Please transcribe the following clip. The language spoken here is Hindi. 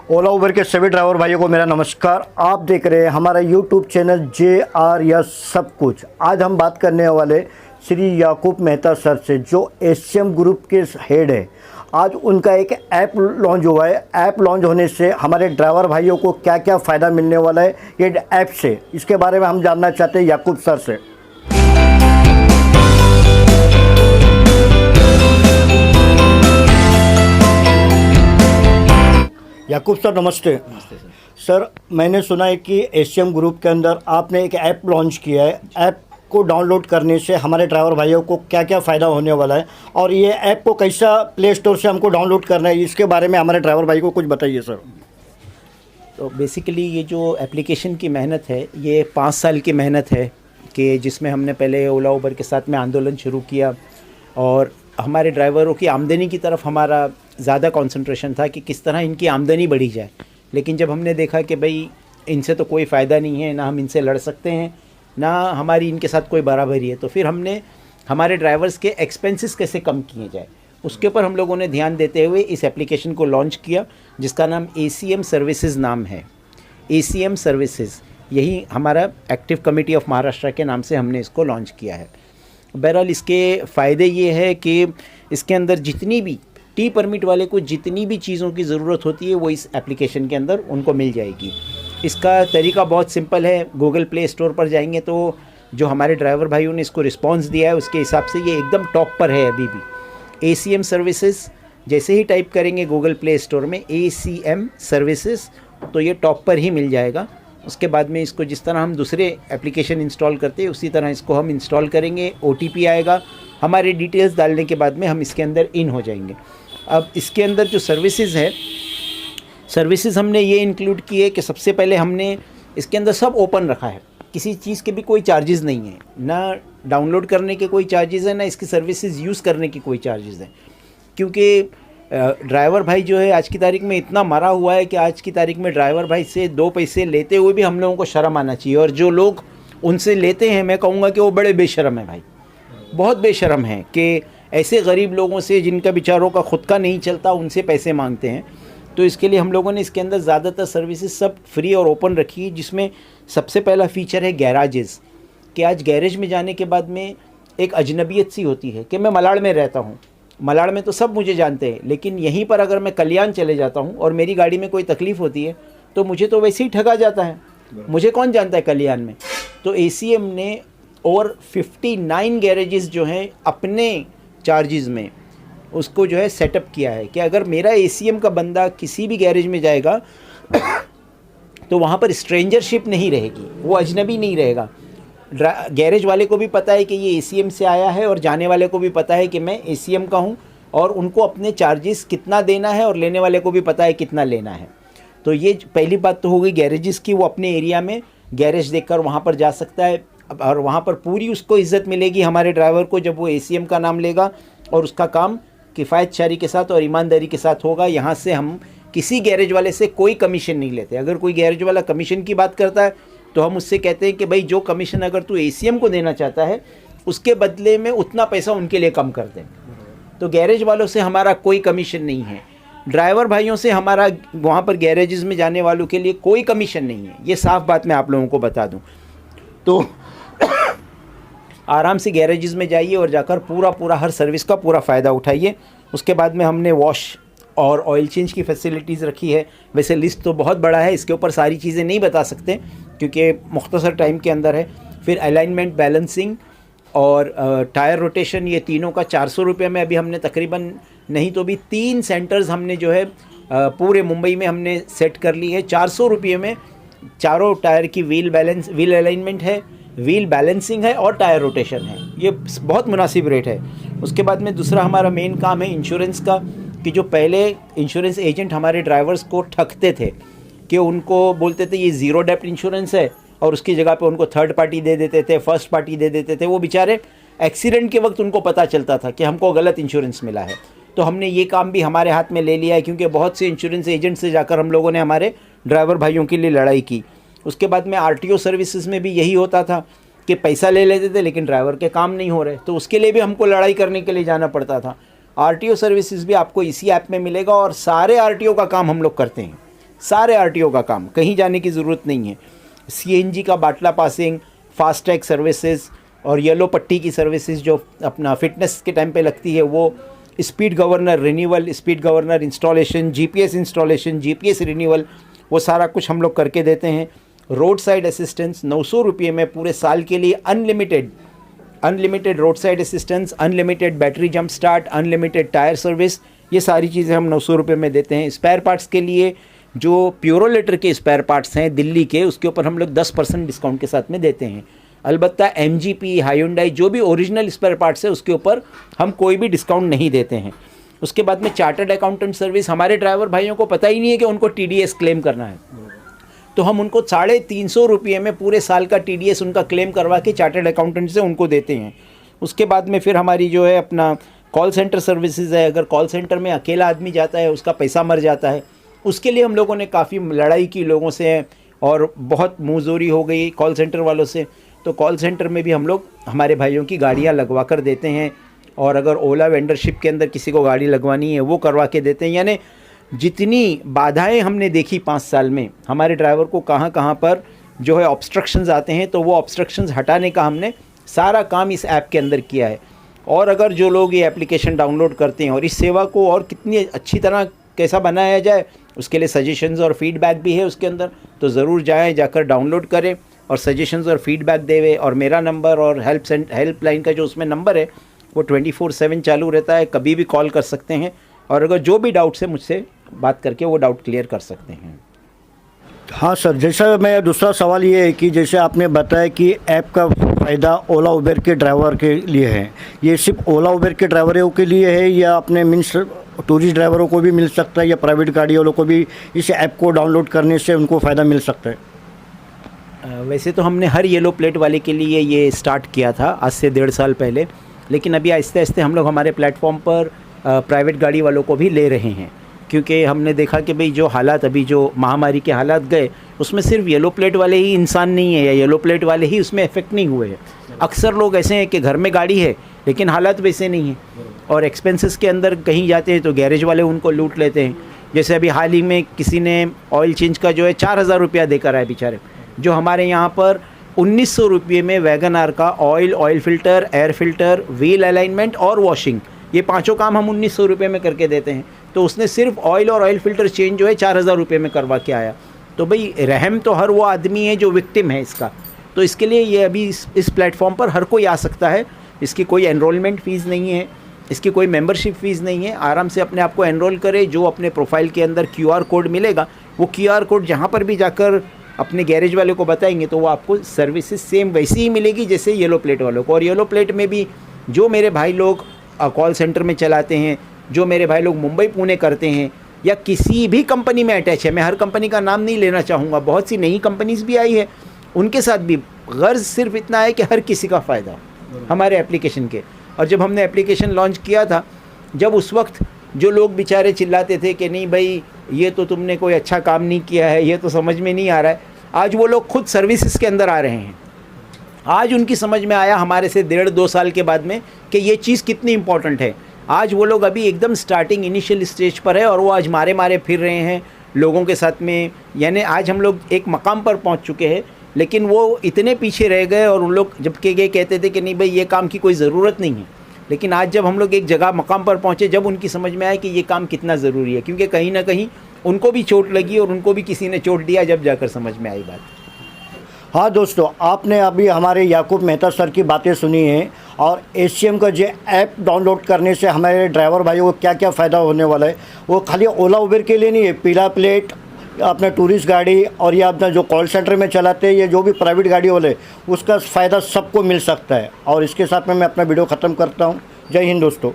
ओला उबर के सभी ड्राइवर भाइयों को मेरा नमस्कार। आप देख रहे हैं हमारा यूट्यूब चैनल JR या सब कुछ। आज हम बात करने वाले श्री याकूब मेहता सर से, जो एशियम ग्रुप के हेड है। आज उनका एक ऐप लॉन्च हुआ है। ऐप लॉन्च होने से हमारे ड्राइवर भाइयों को क्या क्या फ़ायदा मिलने वाला है ये ऐप से, इसके बारे में हम जानना चाहते हैं याकूब सर से। याकूब सर नमस्ते। नमस्ते सर। सर मैंने सुना है कि एशियम ग्रुप के अंदर आपने एक ऐप लॉन्च किया है। ऐप को डाउनलोड करने से हमारे ड्राइवर भाइयों को क्या क्या फ़ायदा होने वाला है, और ये ऐप को कैसा प्ले स्टोर से हमको डाउनलोड करना है, इसके बारे में हमारे ड्राइवर भाई को कुछ बताइए सर। तो बेसिकली ये जो एप्लीकेशन की मेहनत है, ये 5 साल की मेहनत है कि जिसमें हमने पहले ओला उबर के साथ में आंदोलन शुरू किया और हमारे ड्राइवरों की आमदनी की तरफ हमारा ज़्यादा कंसंट्रेशन था कि किस तरह इनकी आमदनी बढ़ी जाए। लेकिन जब हमने देखा कि भाई इनसे तो कोई फ़ायदा नहीं है, ना हम इनसे लड़ सकते हैं, ना हमारी इनके साथ कोई बराबरी है, तो फिर हमने हमारे ड्राइवर्स के एक्सपेंसेस कैसे कम किए जाए उसके ऊपर हम लोगों ने ध्यान देते हुए इस एप्लीकेशन को लॉन्च किया, जिसका नाम ACM सर्विसेज नाम है। ACM सर्विसेज, यही हमारा एक्टिव कमेटी ऑफ महाराष्ट्र के नाम से हमने इसको लॉन्च किया है। बहरहाल इसके फ़ायदे ये है कि इसके अंदर जितनी भी टी परमिट वाले को जितनी भी चीज़ों की ज़रूरत होती है वो इस एप्लीकेशन के अंदर उनको मिल जाएगी। इसका तरीका बहुत सिंपल है। गूगल प्ले स्टोर पर जाएंगे तो जो हमारे ड्राइवर भाइयों ने इसको रिस्पांस दिया है उसके हिसाब से ये एकदम टॉप पर है अभी भी। ACM सर्विसेज जैसे ही टाइप करेंगे गूगल प्ले स्टोर में ACM सर्विसेज, तो ये टॉप पर ही मिल जाएगा। उसके बाद में इसको जिस तरह हम दूसरे एप्लीकेशन इंस्टॉल करते हैं उसी तरह इसको हम इंस्टॉल करेंगे। OTP आएगा, हमारे डिटेल्स डालने के बाद में हम इसके अंदर इन हो जाएंगे। अब इसके अंदर जो सर्विसेज है, सर्विसेज हमने ये इंक्लूड किए कि सबसे पहले हमने इसके अंदर सब ओपन रखा है। किसी चीज़ के भी कोई चार्जेस नहीं है, ना डाउनलोड करने के कोई चार्जेस है, ना इसकी सर्विसेज यूज़ करने की कोई चार्जेस है। क्योंकि ड्राइवर भाई जो है आज की तारीख में इतना मरा हुआ है कि आज की तारीख में ड्राइवर भाई से 2 पैसे लेते हुए भी हम लोगों को शर्म आना चाहिए। और जो लोग उनसे लेते हैं, मैं कहूँगा कि वो बड़े बेशर्म हैं भाई, बहुत बेशर्म हैं कि ऐसे गरीब लोगों से जिनका बेचारों का खुद का नहीं चलता उनसे पैसे मांगते हैं। तो इसके लिए हम लोगों ने इसके अंदर ज़्यादातर सर्विसेज सब फ्री और ओपन रखी है, जिसमें सबसे पहला फ़ीचर है गैराजेस। कि आज गैरेज में जाने के बाद में एक अजनबियत सी होती है कि मैं मलाड़ में रहता हूँ, मलाड़ में तो सब मुझे जानते हैं, लेकिन यहीं पर अगर मैं कल्याण चले जाता हूँ और मेरी गाड़ी में कोई तकलीफ़ होती है तो मुझे तो वैसे ही ठगा जाता है, मुझे कौन जानता है कल्याण में। तो ACM ने और 59 गैरेजेस जो हैं अपने चार्जेस में उसको जो है सेटअप किया है कि अगर मेरा ACM का बंदा किसी भी गैरेज में जाएगा तो वहाँ पर स्ट्रेंजरशिप नहीं रहेगी, वो अजनबी नहीं रहेगा। गैरेज वाले को भी पता है कि ये ACM से आया है और जाने वाले को भी पता है कि मैं ACM का हूँ, और उनको अपने चार्जेस कितना देना है और लेने वाले को भी पता है कितना लेना है। तो ये पहली बात तो हो गई गैरेजेस की। वो अपने एरिया में गैरेज देखकर वहाँ पर जा सकता है और वहाँ पर पूरी उसको इज़्ज़त मिलेगी हमारे ड्राइवर को जब वो ACM का नाम लेगा, और उसका काम किफ़ायतशारी के साथ और ईमानदारी के साथ होगा। यहाँ से हम किसी गैरेज वाले से कोई कमीशन नहीं लेते। अगर कोई गैरेज वाला कमीशन की बात करता है तो हम उससे कहते हैं कि भाई जो कमीशन अगर तू ACM को देना चाहता है उसके बदले में उतना पैसा उनके लिए कम कर दें। तो गैरेज वालों से हमारा कोई कमीशन नहीं है। ड्राइवर भाइयों से हमारा वहाँ पर गैरेजेस में जाने वालों के लिए कोई कमीशन नहीं है। ये साफ़ बात मैं आप लोगों को बता दूँ। तो आराम से गैरेजेस में जाइए और जाकर पूरा हर सर्विस का पूरा फ़ायदा उठाइए। उसके बाद में हमने वॉश और ऑयल चेंज की फैसिलिटीज़ रखी है। वैसे लिस्ट तो बहुत बड़ा है, इसके ऊपर सारी चीज़ें नहीं बता सकते क्योंकि मुख्तसर टाइम के अंदर है। फिर अलाइनमेंट, बैलेंसिंग और टायर रोटेशन, ये तीनों का 400 रुपये में अभी हमने तकरीबन, नहीं तो भी 3 सेंटर्स हमने जो है पूरे मुंबई में हमने सेट कर ली है। 400 रुपये में चारों टायर की व्हील अलाइनमेंट है, व्हील बैलेंसिंग है और टायर रोटेशन है। ये बहुत मुनासिब रेट है। उसके बाद में दूसरा हमारा मेन काम है इंश्योरेंस का, कि जो पहले इंश्योरेंस एजेंट हमारे ड्राइवर्स को ठगते थे कि उनको बोलते थे ये ज़ीरो डेप्ट इंश्योरेंस है और उसकी जगह पे उनको थर्ड पार्टी दे देते थे, फर्स्ट पार्टी दे देते थे। वो बेचारे एक्सीडेंट के वक्त उनको पता चलता था कि हमको गलत इंश्योरेंस मिला है। तो हमने ये काम भी हमारे हाथ में ले लिया है, क्योंकि बहुत से इंश्योरेंस एजेंट से जाकर हम लोगों ने हमारे ड्राइवर भाइयों के लिए लड़ाई की। उसके बाद में RTO सर्विसेज में भी यही होता था कि पैसा ले लेते थे लेकिन ड्राइवर के काम नहीं हो रहे, तो उसके लिए भी हमको लड़ाई करने के लिए जाना पड़ता था। RTO सर्विसेज भी आपको इसी ऐप में मिलेगा और सारे RTO का काम हम लोग करते हैं। सारे आरटीओ का काम, कहीं जाने की ज़रूरत नहीं है। सीएनजी का बाटला पासिंग, फास्टैग सर्विसेज और येलो पट्टी की सर्विसेज जो अपना फिटनेस के टाइम पे लगती है वो, speed governor renewal, speed governor installation, GPS installation, GPS renewal, वो सारा कुछ हम लोग करके देते हैं। रोड साइड असिस्टेंस 900 रुपये में पूरे साल के लिए unlimited road side assistance, unlimited battery jump start, unlimited tyre service, ये सारी चीज़ें हम 900 रुपये में देते हैं। स्पेयर पार्ट्स के लिए जो प्यूरोलेटर के स्पेयर पार्ट्स हैं दिल्ली के, उसके ऊपर हम लोग 10% डिस्काउंट के साथ में देते हैं। अलबत्ता एमजीपी, हायुंडई जो भी ओरिजिनल स्पेयर पार्ट्स है उसके ऊपर हम कोई भी डिस्काउंट नहीं देते हैं। उसके बाद में चार्टर्ड अकाउंटेंट सर्विस, हमारे ड्राइवर भाइयों को पता ही नहीं है कि उनको टीडीएस क्लेम करना है, तो हम उनको 350 रुपये में पूरे साल का टीडीएस उनका क्लेम करवा के चार्टर्ड अकाउंटेंट से उनको देते हैं। उसके बाद में फिर हमारी जो है अपना कॉल सेंटर सर्विसेज है, अगर कॉल सेंटर में अकेला आदमी जाता है उसका पैसा मर जाता है, उसके लिए हम लोगों ने काफ़ी लड़ाई की लोगों से और बहुत मुँहज़ोरी हो गई कॉल सेंटर वालों से, तो कॉल सेंटर में भी हम लोग हमारे भाइयों की गाड़ियाँ लगवा कर देते हैं। और अगर ओला वेंडरशिप के अंदर किसी को गाड़ी लगवानी है वो करवा के देते हैं। यानी जितनी बाधाएं हमने देखी 5 साल में, हमारे ड्राइवर को कहाँ कहाँ पर जो है ऑब्स्ट्रक्शंस आते हैं, तो वो ऑब्स्ट्रक्शंस हटाने का हमने सारा काम इस ऐप के अंदर किया है। और अगर जो लोग ये एप्लीकेशन डाउनलोड करते हैं और इस सेवा को और कितनी अच्छी तरह कैसा बनाया जाए उसके लिए सजेशंस और फीडबैक भी है उसके अंदर, तो ज़रूर जाएँ, जाकर डाउनलोड करें और सजेशंस और फीडबैक देवे। और मेरा नंबर और हेल्पलाइन का जो उसमें नंबर है वो 24/7 चालू रहता है, कभी भी कॉल कर सकते हैं और अगर जो भी डाउट्स है मुझसे बात करके वो डाउट क्लियर कर सकते हैं। हाँ सर, जैसा मैं दूसरा सवाल ये है कि जैसे आपने बताया कि ऐप का फ़ायदा ओला उबेर के ड्राइवर के लिए है, ये सिर्फ ओला उबेर के ड्राइवरों के लिए है या अपने मीन्स टूरिस्ट ड्राइवरों को भी मिल सकता है या प्राइवेट गाड़ी वालों को भी इस ऐप को डाउनलोड करने से उनको फ़ायदा मिल सकता है? वैसे तो हमने हर येलो प्लेट वाले के लिए ये स्टार्ट किया था आज से 1.5 साल पहले, लेकिन अभी आहिस्ते आहिस्ते हम लोग हमारे प्लेटफॉर्म पर प्राइवेट गाड़ी वालों को भी ले रहे हैं, क्योंकि हमने देखा कि भाई जो हालात अभी जो महामारी के हालात गए उसमें सिर्फ येलो प्लेट वाले ही इंसान नहीं है या येलो प्लेट वाले ही उसमें इफेक्ट नहीं हुए हैं। अक्सर लोग ऐसे हैं कि घर में गाड़ी है लेकिन हालात वैसे नहीं हैं और एक्सपेंसेस के अंदर कहीं जाते हैं तो गैरेज वाले उनको लूट लेते हैं। जैसे अभी हाल ही में किसी ने ऑयल चेंज का जो है 4000 रुपया देकर आए बेचारे, जो हमारे यहाँ पर 1900 रुपये में वैगन आर का oil filter, air filter, wheel alignment और वॉशिंग, ये पांचों काम हम 1900 रुपये में करके देते हैं। तो उसने सिर्फ ऑयल और ऑयल फ़िल्टर चेंज जो है 4000 रुपये में करवा के आया। तो भाई रहम तो हर वो आदमी है जो विक्टिम है इसका, तो इसके लिए ये अभी इस प्लेटफॉर्म पर हर कोई आ सकता है। इसकी कोई एनरोलमेंट फ़ीस नहीं है, इसकी कोई मेंबरशिप फ़ीस नहीं है। आराम से अपने आप को एनरोल करे, जो अपने प्रोफाइल के अंदर QR कोड मिलेगा वो QR कोड जहाँ पर भी जाकर अपने गैरेज वाले को बताएंगे तो वो आपको सर्विसेज सेम वैसी ही मिलेगी जैसे येलो प्लेट वालों को। और येलो प्लेट में भी जो मेरे भाई लोग कॉल सेंटर में चलाते हैं, जो मेरे भाई लोग मुंबई पुणे करते हैं या किसी भी कंपनी में अटैच है, मैं हर कंपनी का नाम नहीं लेना चाहूँगा, बहुत सी नई कंपनीज़ भी आई है, उनके साथ भी गर्ज सिर्फ इतना है कि हर किसी का फ़ायदा हमारे एप्लीकेशन के। और जब हमने एप्लीकेशन लॉन्च किया था, जब उस वक्त जो लोग बेचारे चिल्लाते थे कि नहीं भाई ये तो तुमने कोई अच्छा काम नहीं किया है, ये तो समझ में नहीं आ रहा है, आज वो लोग खुद सर्विसेज के अंदर आ रहे हैं। आज उनकी समझ में आया हमारे से 1.5-2 साल के बाद में कि ये चीज़ कितनी इंपॉर्टेंट है। आज वो लोग अभी एकदम स्टार्टिंग इनिशियल स्टेज पर है और वो आज मारे फिर रहे हैं लोगों के साथ में। यानी आज हम लोग एक मकाम पर पहुंच चुके हैं, लेकिन वो इतने पीछे रह गए और उन लोग जबकि ये कहते थे कि नहीं भाई ये काम की कोई ज़रूरत नहीं है, लेकिन आज जब हम लोग एक जगह मकाम पर पहुँचे, जब उनकी समझ में आया कि ये काम कितना ज़रूरी है, क्योंकि कहीं ना कहीं उनको भी चोट लगी और उनको भी किसी ने चोट दिया, जब जाकर समझ में आई बात। हाँ दोस्तों, आपने अभी हमारे याकूब मेहता सर की बातें सुनी हैं और ACM का जो ऐप डाउनलोड करने से हमारे ड्राइवर भाइयों को क्या क्या फ़ायदा होने वाला है, वो खाली ओला उबेर के लिए नहीं है, पीला प्लेट, अपना टूरिस्ट गाड़ी और या अपना जो कॉल सेंटर में चलाते हैं या जो भी प्राइवेट गाड़ी वाले, उसका फ़ायदा सबको मिल सकता है। और इसके साथ में मैं अपना वीडियो ख़त्म करता हूँ। जय हिंद दोस्तों।